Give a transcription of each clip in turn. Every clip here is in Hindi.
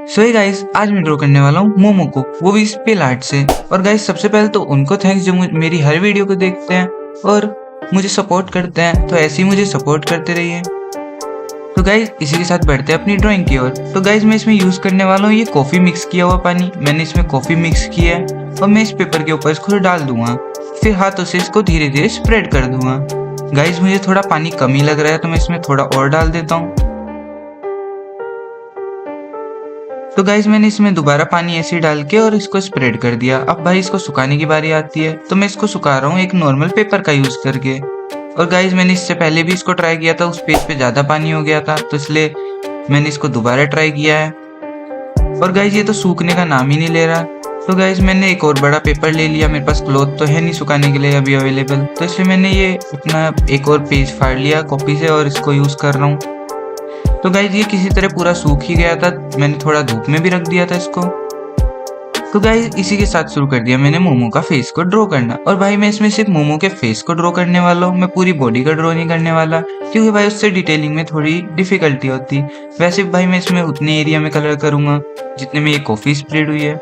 सो हे गाइस, आज मैं ड्रॉ करने वाला हूँ मोमो को, वो भी स्पेल आर्ट से। और गाइस सबसे पहले तो उनको थैंक्स जो मेरी हर वीडियो को देखते हैं और मुझे सपोर्ट करते हैं। तो ऐसे ही मुझे सपोर्ट करते रहिए। तो गाइस इसी के साथ बढ़ते हैं अपनी ड्राइंग की ओर। तो गाइस मैं इसमें यूज करने वाला हूँ ये कॉफी मिक्स किया हुआ पानी। मैंने इसमें कॉफी मिक्स किया है और मैं इस पेपर के ऊपर इसको डाल दूंगा, फिर हाथों से इसको धीरे धीरे स्प्रेड कर दूंगा। गाइस मुझे थोड़ा पानी कम ही लग रहा है तो मैं इसमें थोड़ा और डाल देता हूँ। तो गाइज मैंने इसमें दोबारा पानी ऐसे डाल के और इसको स्प्रेड कर दिया। अब भाई इसको सुखाने की बारी आती है, तो मैं इसको सुखा रहा हूँ एक नॉर्मल पेपर का यूज करके। और गाइज मैंने इससे पहले भी इसको ट्राई किया था, उस पेज पे ज्यादा पानी हो गया था, तो इसलिए मैंने इसको दोबारा ट्राई किया है। और गाइज ये तो सूखने का नाम ही नहीं ले रहा। तो गाइज मैंने एक और बड़ा पेपर ले लिया, मेरे पास क्लॉथ तो है नहीं सुखाने के लिए अभी अवेलेबल, तो इसलिए मैंने ये अपना एक और पेज फाड़ लिया कॉपी से और इसको यूज कर रहा हूँ। तो गाइज ये किसी तरह पूरा सूख ही गया था, मैंने थोड़ा धूप में भी रख दिया था इसको। तो गाइज इसी के साथ शुरू कर दिया मैंने मोमो का फेस को ड्रॉ करना। और भाई मैं इसमें सिर्फ मोमो के फेस को ड्रॉ करने वाला हूँ, मैं पूरी बॉडी का ड्रॉ नहीं करने वाला, क्योंकि भाई उससे डिटेलिंग में थोड़ी डिफिकल्टी होती। वैसे भाई मैं इसमें उतने एरिया में कलर करूंगा जितने में ये कॉफी स्प्रेड हुई है,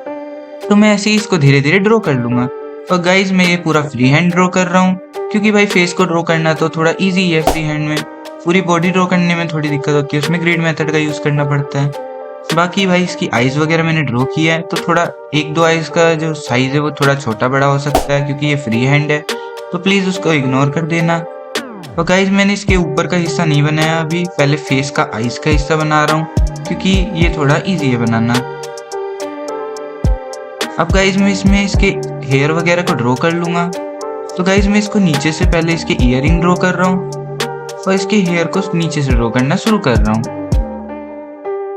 तो मैं ऐसे ही इसको धीरे धीरे ड्रॉ कर लूंगा। और गाइज मैं ये पूरा फ्री हैंड ड्रॉ कर रहा हूँ, क्योंकि भाई फेस को ड्रॉ करना तो थोड़ा ईजी है, फ्री हैंड में पूरी बॉडी ड्रॉ करने में थोड़ी दिक्कत होती है, उसमें ग्रिड मेथड का यूज करना पड़ता है। बाकी भाई इसकी आईज वगैरह मैंने ड्रॉ किया है, तो थोड़ा एक दो आईज का जो साइज है वो थोड़ा छोटा बड़ा हो सकता है, क्योंकि ये फ्री हैंड है, तो प्लीज उसको इग्नोर कर देना। और गाइज मैंने इसके ऊपर का हिस्सा नहीं बनाया अभी, पहले फेस का आईज का हिस्सा बना रहा हूँ, क्योंकि ये थोड़ा ईजी है बनाना। अब गाइज मैं इसमें इसके हेयर वगैरह को ड्रॉ कर लूंगा। तो गाइज मैं इसको नीचे से पहले इसके ईयरिंग ड्रॉ कर रहा हूँ और इसके हेयर को नीचे से ड्रॉ करना शुरू कर रहा हूँ।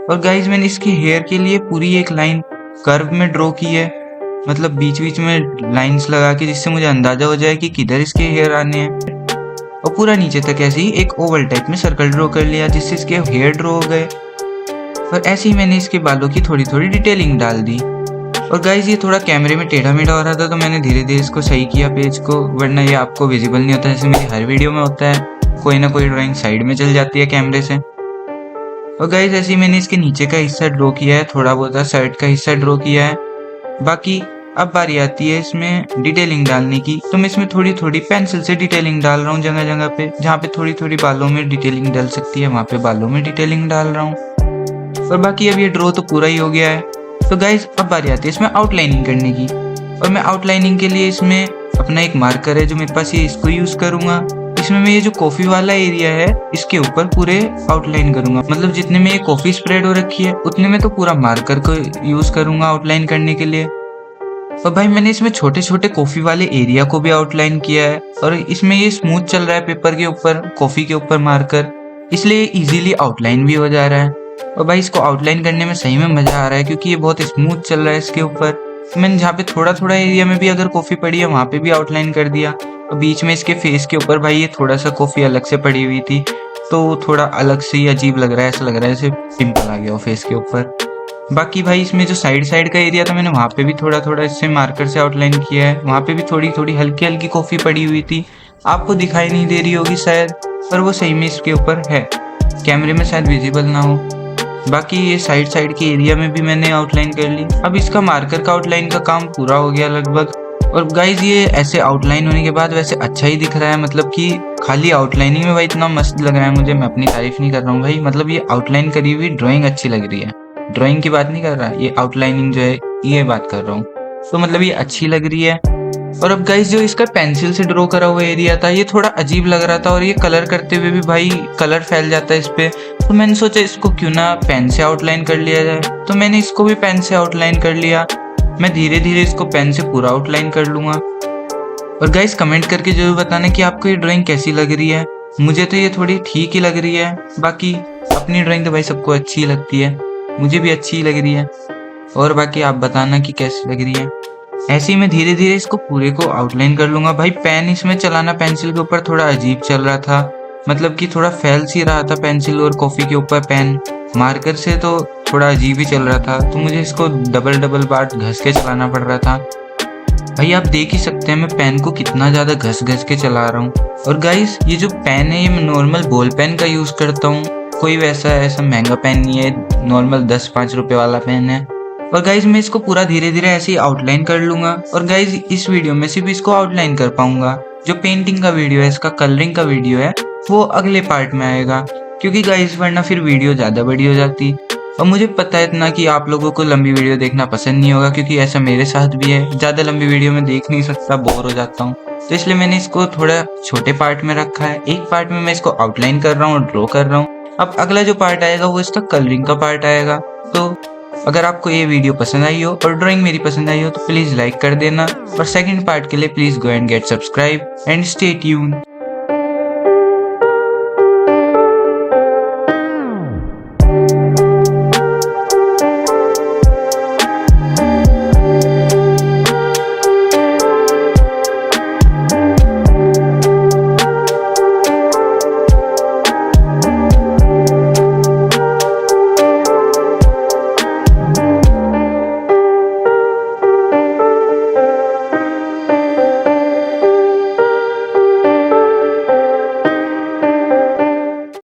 और गाइज मैंने इसके हेयर के लिए पूरी एक लाइन कर्व में ड्रॉ की है, मतलब बीच बीच में लाइंस लगा के, जिससे मुझे अंदाजा हो जाए कि किधर इसके हेयर आने हैं। और पूरा नीचे तक ऐसे ही एक ओवल टाइप में सर्कल ड्रॉ कर लिया, जिससे इसके हेयर ड्रॉ हो गए। और ऐसे ही मैंने इसके बालों की थोड़ी थोड़ी डिटेलिंग डाल दी। और गाइज ये थोड़ा कैमरे में टेढ़ा मेढ़ा हो रहा था, तो मैंने धीरे धीरे इसको सही किया पेज को, वरना ये आपको विजिबल नहीं होता जैसे मेरी हर वीडियो में होता है, कोई ना कोई ड्राइंग साइड में चल जाती है कैमरे से। और गाइज ऐसे ही मैंने इसके नीचे का हिस्सा ड्रॉ किया है, थोड़ा बहुत शर्ट का हिस्सा ड्रॉ किया है। बाकी अब बारी आती है इसमें डिटेलिंग डालने की, तो मैं इसमें थोड़ी थोड़ी पेंसिल से डिटेलिंग डाल रहा हूँ जगह जगह पे, जहाँ पे थोड़ी थोड़ी बालों में डिटेलिंग डल सकती है वहाँ पे बालों में डिटेलिंग डाल रहा हूँ। और बाकी अब ये ड्रॉ तो पूरा ही हो गया है। तो गाइज अब बारी आती है इसमें आउटलाइनिंग करने की, और मैं आउटलाइनिंग के लिए इसमें अपना एक मार्कर है जो मेरे पास, ये इसको यूज करूंगा। इसमें मैं ये जो कॉफी वाला एरिया है इसके ऊपर पूरे आउटलाइन करूंगा, मतलब जितने में ये कॉफी स्प्रेड हो रखी है उतने में तो पूरा मार्कर को यूज करूंगा आउटलाइन करने के लिए। और भाई मैंने इसमें छोटे छोटे कॉफी वाले एरिया को भी आउटलाइन किया है, और इसमें ये स्मूथ चल रहा है पेपर के ऊपर, कॉफी के ऊपर मार्कर, इसलिए इजीली आउटलाइन भी हो जा रहा है। और भाई इसको आउटलाइन करने में सही में मजा आ रहा है, क्योंकि ये बहुत स्मूथ चल रहा है इसके ऊपर। मैंने जहाँ पे थोड़ा थोड़ा एरिया में भी अगर कॉफी पड़ी है वहां पे भी आउटलाइन कर दिया। और बीच में इसके फेस के ऊपर भाई ये थोड़ा सा कॉफी अलग से पड़ी हुई थी, तो थोड़ा अलग से ही अजीब लग रहा है, ऐसा लग रहा है जैसे पिंपल आ गया हो फेस के ऊपर। बाकी भाई इसमें जो साइड साइड का एरिया था मैंने वहां पे भी थोड़ा थोड़ा इससे मार्कर से आउटलाइन किया है, वहां पे भी थोड़ी थोड़ी हल्की हल्की कॉफी पड़ी हुई थी, आपको दिखाई नहीं दे रही होगी शायद, पर वो सही में इसके ऊपर है, कैमरे में शायद विजिबल ना हो। बाकी ये साइड साइड के एरिया में भी मैंने आउटलाइन कर ली। अब इसका मार्कर का आउटलाइन का काम पूरा हो गया लगभग। और गाइज ये ऐसे आउटलाइन होने के बाद वैसे अच्छा ही दिख रहा है, मतलब कि खाली आउटलाइनिंग में भाई इतना मस्त लग रहा है मुझे, मैं अपनी तारीफ नहीं कर रहा हूँ भाई, मतलब ये आउटलाइन करी हुई ड्राइंग अच्छी लग रही है, ड्राइंग की बात नहीं कर रहा, ये आउटलाइनिंग जो है ये बात कर रहा हूँ, तो मतलब ये अच्छी लग रही है। और अब गाइज जो इसका पेंसिल से ड्रॉ करा हुआ एरिया था ये थोड़ा अजीब लग रहा था, और ये कलर करते हुए भी भाई कलर फैल जाता है इस पे, तो मैंने सोचा इसको क्यों ना पेन से आउटलाइन कर लिया जाए, तो मैंने इसको भी पेन से आउटलाइन कर लिया। मैं धीरे धीरे इसको पेन से पूरा आउटलाइन कर लूंगा। और गाइज कमेंट करके जरूर बताना कि आपको ये ड्राइंग कैसी लग रही है, मुझे तो ये थोड़ी ठीक ही लग रही है, बाकी अपनी ड्राइंग तो भाई सबको अच्छी लगती है, मुझे भी अच्छी ही लग रही है, और बाकी आप बताना कि कैसी लग रही है। ऐसे ही मैं धीरे धीरे इसको पूरे को आउटलाइन कर लूंगा। भाई पेन इसमें चलाना पेंसिल के ऊपर थोड़ा अजीब चल रहा था, मतलब कि थोड़ा फैल सी रहा था पेंसिल और कॉफी के ऊपर पेन, मार्कर से तो थोड़ा अजीब ही चल रहा था, तो मुझे इसको डबल बार घस के चलाना पड़ रहा था। भाई आप देख ही सकते हैं मैं पेन को कितना ज्यादा घस घस के चला रहा हूँ। और गाइस ये जो पेन है ये मैं नॉर्मल बॉल पेन का यूज करता हूँ, कोई वैसा ऐसा महंगा पेन नहीं है, नॉर्मल 10-5 रुपए वाला पेन है। और गाइज मैं इसको पूरा धीरे धीरे ऐसे ही आउटलाइन कर लूंगा। और गाइज इस वीडियो में सिर्फ इसको आउटलाइन कर पाऊंगा, जो पेंटिंग का वीडियो है, इसका कलरिंग का वीडियो है, वो अगले पार्ट में आएगा, क्योंकि गाइज वरना फिर वीडियो ज़्यादा बड़ी हो जाती। और मुझे पता है इतना कि आप लोगों को लंबी वीडियो देखना पसंद नहीं होगा, क्योंकि ऐसा मेरे साथ भी है, ज़्यादा लंबी वीडियो में देख नहीं सकता, बोर हो जाता हूँ। तो इसलिए मैंने इसको थोड़ा छोटे पार्ट में रखा है। एक पार्ट में मैं इसको आउटलाइन कर रहा हूँ, ड्रॉ कर रहा हूँ। अब अगला जो पार्ट आएगा वो इसका कलरिंग का पार्ट आएगा। तो अगर आपको ये वीडियो पसंद आई हो और ड्राइंग मेरी पसंद आई हो तो प्लीज़ लाइक कर देना, और सेकंड पार्ट के लिए please go and get subscribe and stay tuned.